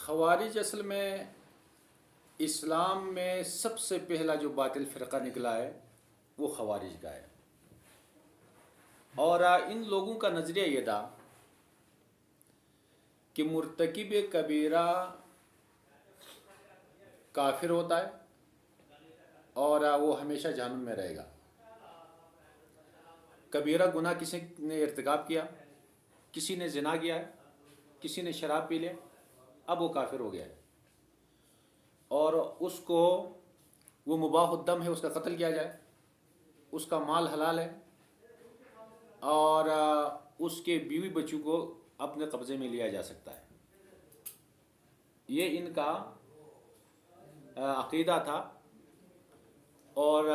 خوارج اصل میں اسلام میں سب سے پہلا جو باطل فرقہ نکلا ہے وہ خوارج کا ہے، اور ان لوگوں کا نظریہ یہ تھا کہ مرتکب کبیرہ کافر ہوتا ہے اور وہ ہمیشہ جہنم میں رہے گا۔ کبیرہ گناہ کسی نے ارتکاب کیا، کسی نے زنا کیا ہے، کسی نے شراب پی لیا، اب وہ کافر ہو گیا ہے اور اس کو وہ مباح الدم ہے، اس کا قتل کیا جائے، اس کا مال حلال ہے اور اس کے بیوی بچوں کو اپنے قبضے میں لیا جا سکتا ہے۔ یہ ان کا عقیدہ تھا، اور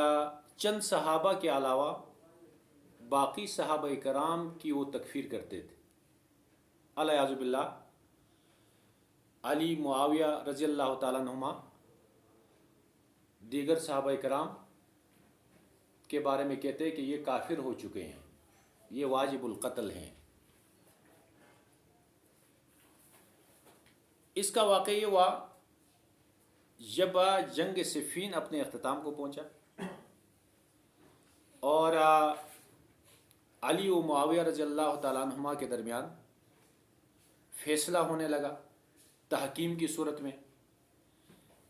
چند صحابہ کے علاوہ باقی صحابہ کرام کی وہ تکفیر کرتے تھے۔ الیاذ باللہ، علی، معاویہ رضی اللہ تعالیٰ عنہما، دیگر صحابہ کرام کے بارے میں کہتے ہیں کہ یہ کافر ہو چکے ہیں، یہ واجب القتل ہیں۔ اس کا واقعہ یہ ہوا جب جنگ صفین اپنے اختتام کو پہنچا اور علی و معاویہ رضی اللہ تعالیٰ عنہما کے درمیان فیصلہ ہونے لگا۔ تحکیم کی صورت میں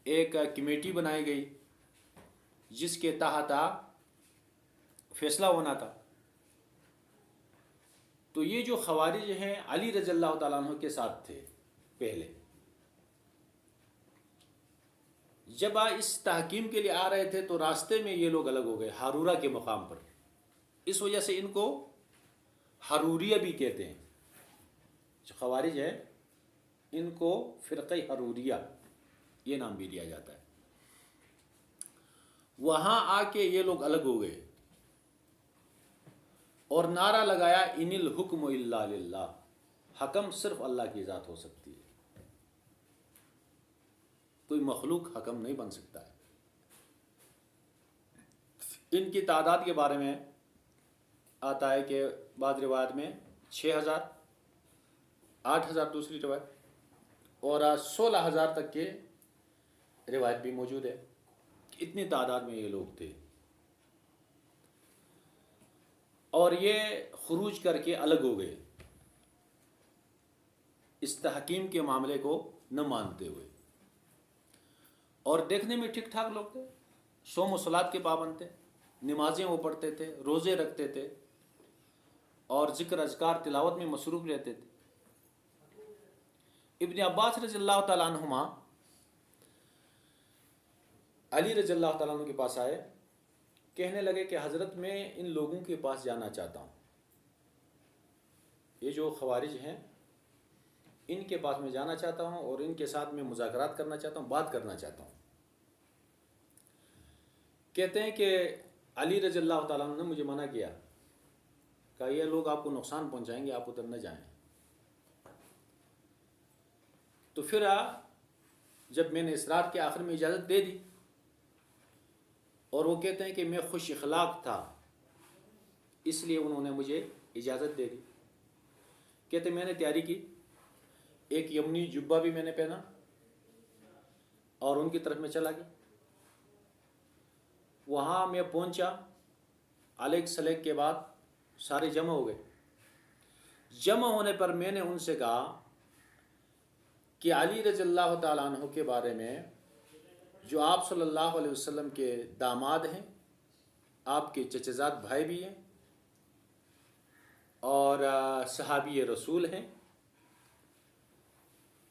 ایک کمیٹی بنائی گئی جس کے تحت فیصلہ ہونا تھا۔ تو یہ جو خوارج ہیں علی رضی اللہ تعالیٰ عنہ کے ساتھ تھے پہلے، جب اس تحکیم کے لیے آ رہے تھے تو راستے میں یہ لوگ الگ ہو گئے ہارورہ کے مقام پر۔ اس وجہ سے ان کو حروریہ بھی کہتے ہیں۔ جو خوارج ہے ان کو فرقہ حروریہ یہ نام بھی دیا جاتا ہے۔ وہاں آ کے یہ لوگ الگ ہو گئے اور نعرہ لگایا ان الحکم الا للہ، حکم صرف اللہ کی ذات ہو سکتی ہے، کوئی مخلوق حکم نہیں بن سکتا ہے۔ ان کی تعداد کے بارے میں آتا ہے کہ بعض روایت میں 6000، 8000 دوسری روایت، اور 16000 تک کے روایت بھی موجود ہے۔ اتنی تعداد میں یہ لوگ تھے اور یہ خروج کر کے الگ ہو گئے اس تحکیم کے معاملے کو نہ مانتے ہوئے، اور دیکھنے میں ٹھیک ٹھاک لوگ تھے، صوم و صلات کے پابند تھے، نمازیں وہ پڑھتے تھے، روزے رکھتے تھے اور ذکر اذکار تلاوت میں مصروف رہتے تھے۔ ابن عباس رضی اللہ تعالیٰ عنہما علی رضی اللہ تعالیٰ عنہ کے پاس آئے، کہنے لگے کہ حضرت میں ان لوگوں کے پاس جانا چاہتا ہوں، یہ جو خوارج ہیں ان کے پاس میں جانا چاہتا ہوں اور ان کے ساتھ میں مذاکرات کرنا چاہتا ہوں، بات کرنا چاہتا ہوں۔ کہتے ہیں کہ علی رضی اللہ تعالیٰ عنہ نے مجھے منع کیا، کہ یہ لوگ آپ کو نقصان پہنچائیں گے، آپ ادھر نہ جائیں۔ تو پھر جب میں نے اصرار کے آخر میں اجازت دے دی، اور وہ کہتے ہیں کہ میں خوش اخلاق تھا اس لیے انہوں نے مجھے اجازت دے دی۔ کہتے میں نے تیاری کی، ایک یمنی جبہ بھی میں نے پہنا اور ان کی طرف میں چلا گیا۔ وہاں میں پہنچا، علیگ سلیگ کے بعد سارے جمع ہو گئے۔ جمع ہونے پر میں نے ان سے کہا کہ علی رضی اللہ تعالیٰ عنہ کے بارے میں، جو آپ صلی اللہ علیہ وسلم کے داماد ہیں، آپ کے چچزاد بھائی بھی ہیں اور صحابی رسول ہیں،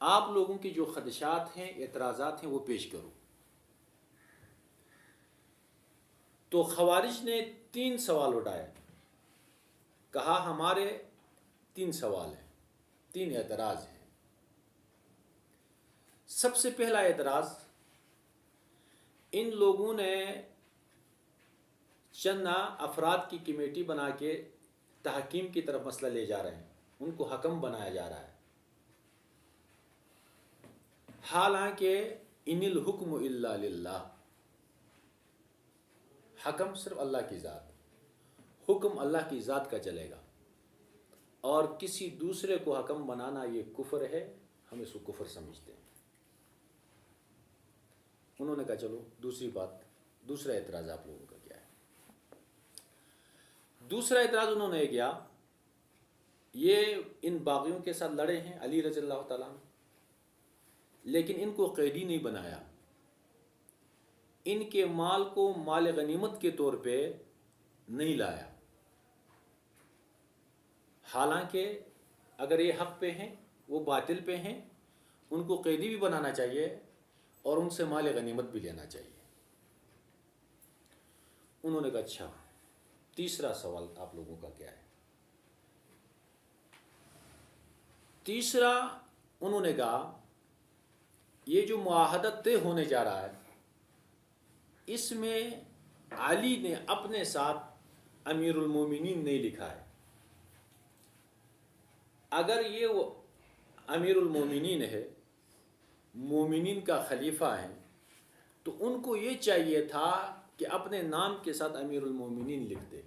آپ لوگوں کی جو خدشات ہیں، اعتراضات ہیں، وہ پیش کرو۔ تو خوارج نے 3 سوال اٹھائے، کہا ہمارے 3 سوال ہیں، 3 اعتراض ہیں۔ سب سے پہلا اعتراض، ان لوگوں نے چند افراد کی کمیٹی بنا کے تحکیم کی طرف مسئلہ لے جا رہے ہیں، ان کو حکم بنایا جا رہا ہے، حالانکہ ان الحکم الا للہ، حکم صرف اللہ کی ذات، حکم اللہ کی ذات کا چلے گا، اور کسی دوسرے کو حکم بنانا یہ کفر ہے، ہم اس کو کفر سمجھتے ہیں۔ انہوں نے کہا چلو دوسری بات، دوسرا اعتراض آپ لوگوں کا کیا ہے؟ دوسرا اعتراض انہوں نے کیا، یہ ان باغیوں کے ساتھ لڑے ہیں علی رضی اللہ تعالیٰ عنہ، لیکن ان کو قیدی نہیں بنایا، ان کے مال کو مال غنیمت کے طور پہ نہیں لایا، حالانکہ اگر یہ حق پہ ہیں، وہ باطل پہ ہیں، ان کو قیدی بھی بنانا چاہیے اور ان سے مال غنیمت بھی لینا چاہیے۔ انہوں نے کہا اچھا تیسرا سوال آپ لوگوں کا کیا ہے؟ تیسرا انہوں نے کہا یہ جو معاہدہ طے ہونے جا رہا ہے، اس میں علی نے اپنے ساتھ امیر المومنین نہیں لکھا ہے۔ اگر یہ وہ امیر المومنین ہے، مومنین کا خلیفہ ہے، تو ان کو یہ چاہیے تھا کہ اپنے نام کے ساتھ امیر المومنین لکھ دے،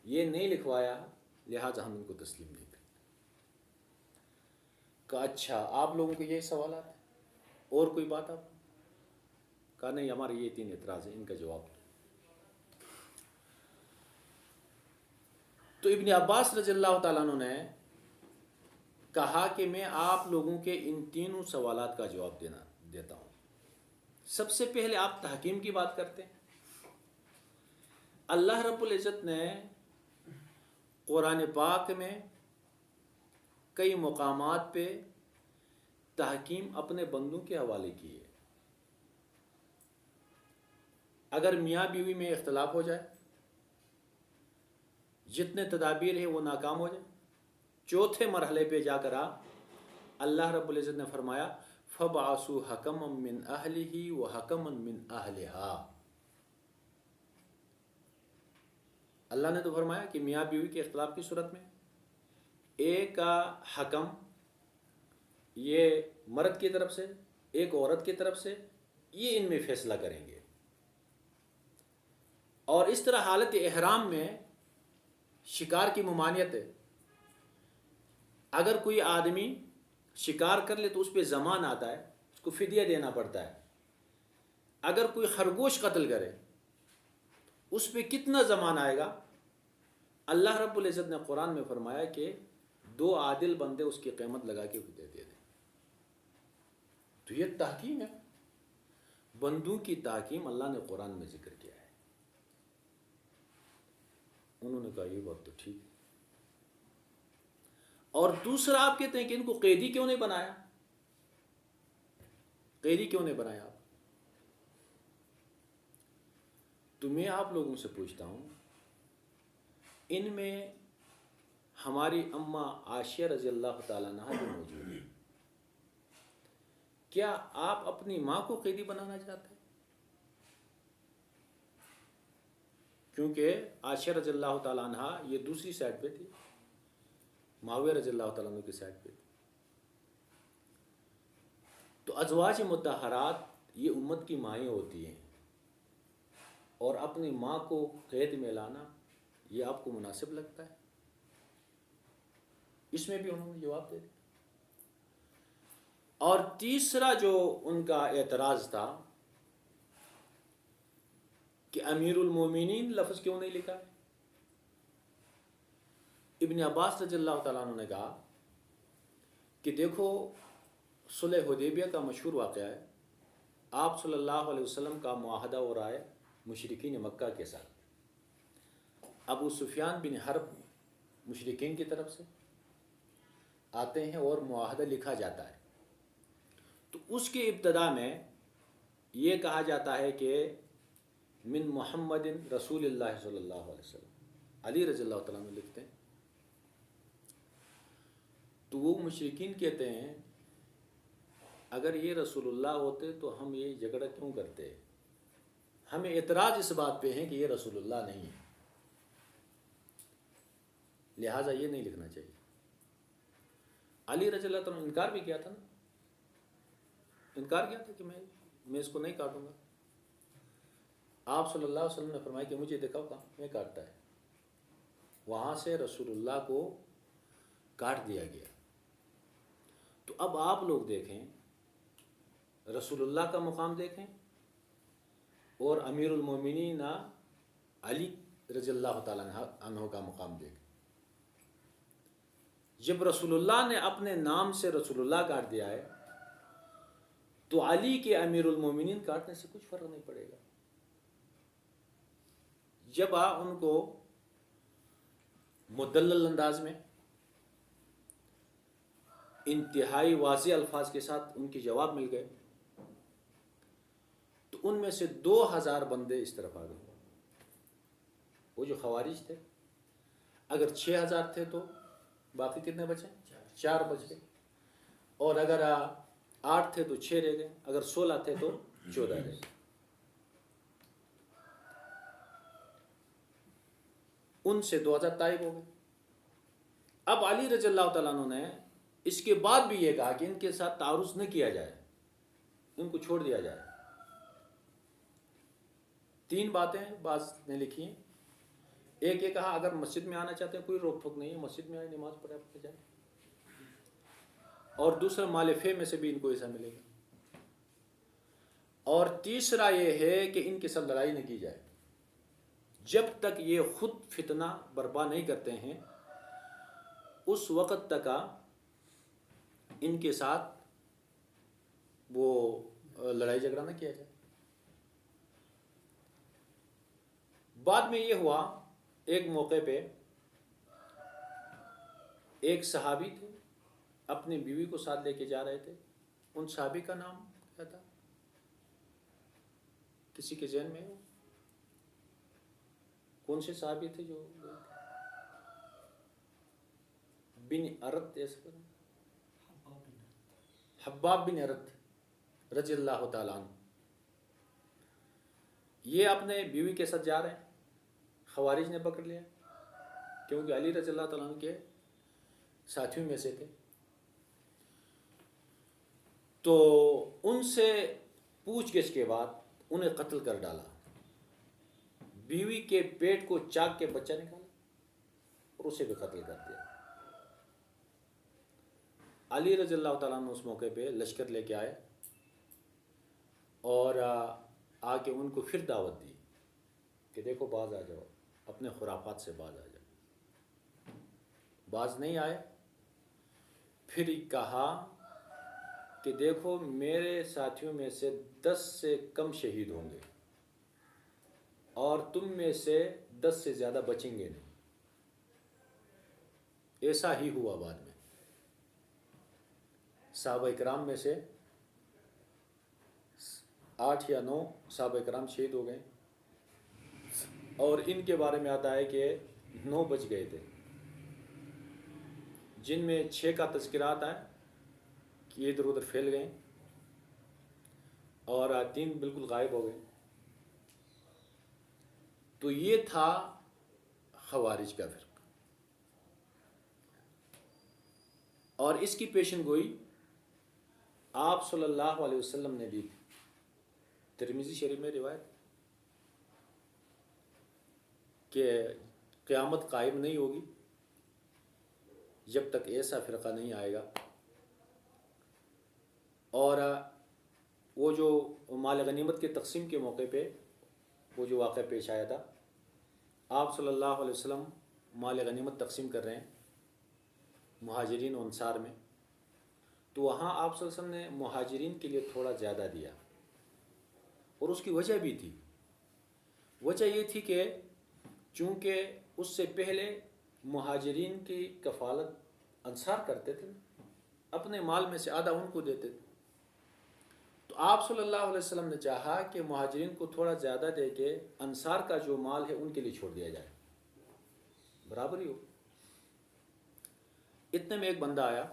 یہ نہیں لکھوایا، لہٰذا ہم ان کو تسلیم نہیں کرتے۔ کہا اچھا آپ لوگوں کے یہی سوالات ہیں، اور کوئی بات آپ؟ کہا نہیں، ہمارے یہ 3 اعتراض ہیں، ان کا جواب دو۔ تو ابن عباس رضی اللہ تعالیٰ عنہ نے کہا کہ میں آپ لوگوں کے ان تینوں سوالات کا جواب دیتا ہوں۔ سب سے پہلے آپ تحکیم کی بات کرتے ہیں۔ اللہ رب العزت نے قرآن پاک میں کئی مقامات پہ تحکیم اپنے بندوں کے حوالے کی ہے۔ اگر میاں بیوی میں اختلاف ہو جائے، جتنے تدابیر ہیں وہ ناکام ہو جائے، چوتھے مرحلے پہ جا کر اللہ رب العزت نے فرمایا فَبْعَثُوا حَكَمًا مِّنْ أَهْلِهِ وَحَكَمًا مِّنْ أَهْلِهَا۔ اللہ نے تو فرمایا کہ میاں بیوی کے اختلاف کی صورت میں ایک کا حکم یہ مرد کی طرف سے، ایک عورت کی طرف سے، یہ ان میں فیصلہ کریں گے۔ اور اس طرح حالت احرام میں شکار کی ممانعت ہے، اگر کوئی آدمی شکار کر لے تو اس پہ زمان آتا ہے، اس کو فدیہ دینا پڑتا ہے۔ اگر کوئی خرگوش قتل کرے اس پہ کتنا زمان آئے گا؟ اللہ رب العزت نے قرآن میں فرمایا کہ 2 عادل بندے اس کی قیمت لگا کے فدیہ دے دیں۔ تو یہ تحکیم ہے، بندوں کی تحکیم اللہ نے قرآن میں ذکر کیا ہے۔ انہوں نے کہا یہ بات تو ٹھیک ہے۔ اور دوسرا آپ کہتے ہیں کہ ان کو قیدی کیوں نہیں بنایا؟ قیدی کیوں نہیں بنایا آپ؟ تو میں آپ لوگوں سے پوچھتا ہوں، ان میں ہماری اماں عائشہ رضی اللہ تعالیٰ عنہا جو موجود ہے، کیا آپ اپنی ماں کو قیدی بنانا چاہتے ہیں؟ کیونکہ عائشہ رضی اللہ تعالیٰ عنہا یہ دوسری سائڈ پہ تھی، معاویہ رضی اللہ تعالیٰ عنہ کی سائڈ پہ تھی۔ تو ازواج مطہرات یہ امت کی مائیں ہوتی ہیں، اور اپنی ماں کو قید میں لانا یہ آپ کو مناسب لگتا ہے؟ اس میں بھی انہوں نے جواب دے دیا۔ اور تیسرا جو ان کا اعتراض تھا کہ امیر المومنین لفظ کیوں نہیں لکھا ہے؟ ابن عباس رضی اللہ تعالیٰ عنہ نے کہا کہ دیکھو صلح حدیبیہ کا مشہور واقعہ ہے، آپ صلی اللہ علیہ وسلم کا معاہدہ ہو رہا ہے مشرکین مکہ کے ساتھ۔ ابو سفیان بن حرب مشرکین کی طرف سے آتے ہیں اور معاہدہ لکھا جاتا ہے۔ تو اس کے ابتدا میں یہ کہا جاتا ہے کہ من محمد رسول اللہ صلی اللہ علیہ وسلم، علی رضی اللہ تعالیٰ عنہ لکھتے ہیں۔ تو وہ مشرکین کہتے ہیں اگر یہ رسول اللہ ہوتے تو ہم یہ جھگڑا کیوں کرتے؟ ہمیں اعتراض اس بات پہ ہے کہ یہ رسول اللہ نہیں ہے، لہٰذا یہ نہیں لکھنا چاہیے۔ علی رضی اللہ تعالیٰ نے انکار بھی کیا تھا نا، انکار کیا تھا کہ میں اس کو نہیں کاٹوں گا۔ آپ صلی اللہ علیہ وسلم نے فرمایا کہ مجھے دکھاؤ کہاں میں کاٹتا ہے، وہاں سے رسول اللہ کو کاٹ دیا گیا۔ تو اب آپ لوگ دیکھیں رسول اللہ کا مقام دیکھیں اور امیر المومنین علی رضی اللہ تعالیٰ عنہ کا مقام دیکھیں۔ جب رسول اللہ نے اپنے نام سے رسول اللہ کاٹ دیا ہے تو علی کے امیر المومنین کاٹنے سے کچھ فرق نہیں پڑے گا۔ جب ان کو مدلل انداز میں انتہائی واضح الفاظ کے ساتھ ان کے جواب مل گئے تو ان میں سے 2000 بندے اس طرف آ گئے۔ وہ جو خوارج تھے اگر 6000 تھے تو باقی کتنے بچے؟ 4 بچ گئے، اور اگر 8 تھے تو 6 رہ گئے، اگر 16 تھے تو 14 رہ گئے۔ ان سے 2000 طائب ہو گئے۔ اب علی رضی اللہ تعالیٰ عنہ نے اس کے بعد بھی یہ کہا کہ ان کے ساتھ تعارض نہ کیا جائے، ان کو چھوڑ دیا جائے۔ 3 باتیں بعض نے لکھی ہیں۔ ایک یہ کہا اگر مسجد میں آنا چاہتے ہیں کوئی روک ٹوک نہیں ہے، مسجد میں آئے، نماز پڑھے پڑھ جائے۔ اور دوسرا مال فے میں سے بھی ان کو ایسا ملے گا۔ اور تیسرا یہ ہے کہ ان کے ساتھ لڑائی نہ کی جائے جب تک یہ خود فتنہ برپا نہیں کرتے ہیں، اس وقت تک ان کے ساتھ وہ لڑائی جھگڑا نہ کیا جائے۔ بعد میں یہ ہوا ایک موقع پہ ایک صحابی تھے، اپنی بیوی کو ساتھ لے کے جا رہے تھے۔ ان صحابی کا نام کیا تھا؟ کسی کے ذہن میں ہے؟ کون سے صحابی تھے جو بن ارت، حباب بن ارت رضی اللہ تعالیٰ عنہ۔ یہ اپنے بیوی کے ساتھ جا رہے ہیں، خوارج نے پکڑ لیا کیونکہ علی رضی اللہ تعالیٰ عنہ کے ساتھیوں میں سے تھے۔ تو ان سے پوچھ گچھ کے بعد انہیں قتل کر ڈالا، بیوی کے پیٹ کو چاک کے بچہ نکالا اور اسے بھی قتل کر دیا۔ علی رضی اللہ تعالیٰ عنہ اس موقع پہ لشکر لے کے آئے اور آ کے ان کو پھر دعوت دی کہ دیکھو باز آ جاؤ، اپنے خرافات سے باز آ جاؤ۔ باز نہیں آئے۔ پھر کہا کہ دیکھو میرے ساتھیوں میں سے 10 سے کم شہید ہوں گے اور تم میں سے 10 سے زیادہ بچیں گے نہیں۔ ایسا ہی ہوا۔ بعد میں صحابہ کرام میں سے 8 یا 9 صحابہ کرام شہید ہو گئے، اور ان کے بارے میں آتا ہے کہ 9 بچ گئے تھے، جن میں 6 کا تذکرہ آتا ہے کہ یہ ادھر ادھر پھیل گئے، اور 3 بالکل غائب ہو گئے۔ تو یہ تھا خوارج کا فرقہ، اور اس کی پیشن گوئی آپ صلی اللہ علیہ وسلم نے دی تھی۔ ترمذی شریف میں روایت کہ قیامت قائم نہیں ہوگی جب تک ایسا فرقہ نہیں آئے گا۔ اور وہ جو مال غنیمت کے تقسیم کے موقع پہ وہ جو واقعہ پیش آیا تھا، آپ صلی اللہ علیہ وسلم مال غنیمت تقسیم کر رہے ہیں مہاجرین و انصار میں، تو وہاں آپ صلی اللہ علیہ وسلم نے مہاجرین کے لیے تھوڑا زیادہ دیا، اور اس کی وجہ بھی تھی۔ وجہ یہ تھی کہ چونکہ اس سے پہلے مہاجرین کی کفالت انصار کرتے تھے، اپنے مال میں سے آدھا ان کو دیتے تھے، تو آپ صلی اللہ علیہ وسلم نے چاہا کہ مہاجرین کو تھوڑا زیادہ دے کے انصار کا جو مال ہے ان کے لیے چھوڑ دیا جائے، برابر ہی ہو۔ اتنے میں ایک بندہ آیا،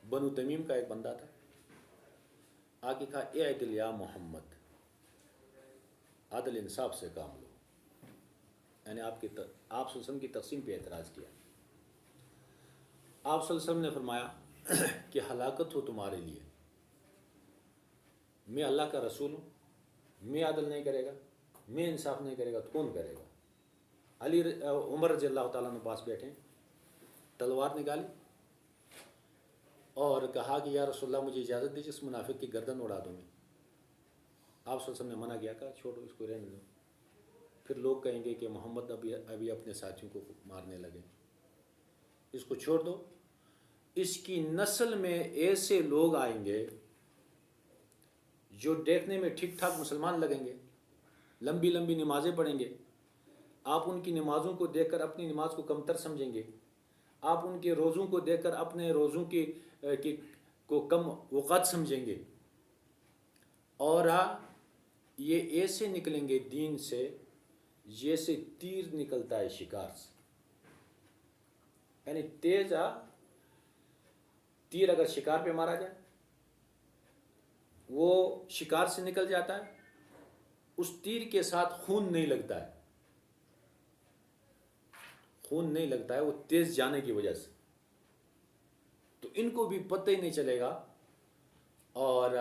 بنو تمیم کا ایک بندہ تھا، آگے کہا اے عدل یا محمد، عدل انصاف سے کام لو، یعنی آپ صلی اللہ علیہ وسلم کی تقسیم پہ اعتراض کیا۔ آپ صلی اللہ علیہ وسلم نے فرمایا کہ ہلاکت ہو تمہارے لیے، میں اللہ کا رسول ہوں، میں عدل نہیں کرے گا، میں انصاف نہیں کرے گا تو کون کرے گا؟ عمر رضی اللہ تعالیٰ نے پاس بیٹھے، تلوار نکالی اور کہا کہ یا رسول اللہ مجھے اجازت دیجیے اس منافق کی گردن اڑا دوں میں. آپ صلی اللہ علیہ وسلم نے منع کیا، کہا چھوڑو اس کو رہنے دو. پھر لوگ کہیں گے کہ محمد ابھی اپنے ساتھیوں کو مارنے لگے، اس کو چھوڑ دو. اس کی نسل میں ایسے لوگ آئیں گے جو دیکھنے میں ٹھیک ٹھاک مسلمان لگیں گے، لمبی لمبی نمازیں پڑھیں گے. آپ ان کی نمازوں کو دیکھ کر اپنی نماز کو کمتر سمجھیں گے. آپ ان کے روزوں کو دیکھ کر اپنے روزوں کو کم وقت سمجھیں گے. اور یہ ایسے نکلیں گے دین سے جیسے تیر نکلتا ہے شکار سے. یعنی تیز تیر اگر شکار پہ مارا جائے وہ شکار سے نکل جاتا ہے، اس تیر کے ساتھ خون نہیں لگتا ہے، خون نہیں لگتا ہے وہ تیز جانے کی وجہ سے. تو ان کو بھی پتہ ہی نہیں چلے گا اور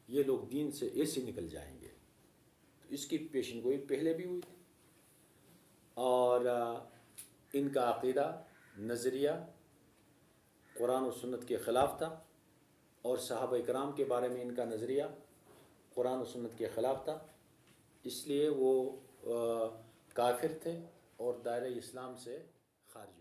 یہ لوگ دین سے ایسے نکل جائیں گے. تو اس کی پیشن گوئی پہلے بھی ہوئی تھی. اور ان کا عقیدہ، نظریہ قرآن و سنت کے خلاف تھا، اور صحابہ کرام کے بارے میں ان کا نظریہ قرآن و سنت کے خلاف تھا. اس لیے وہ کافر تھے اور دائرہ اسلام سے خارج.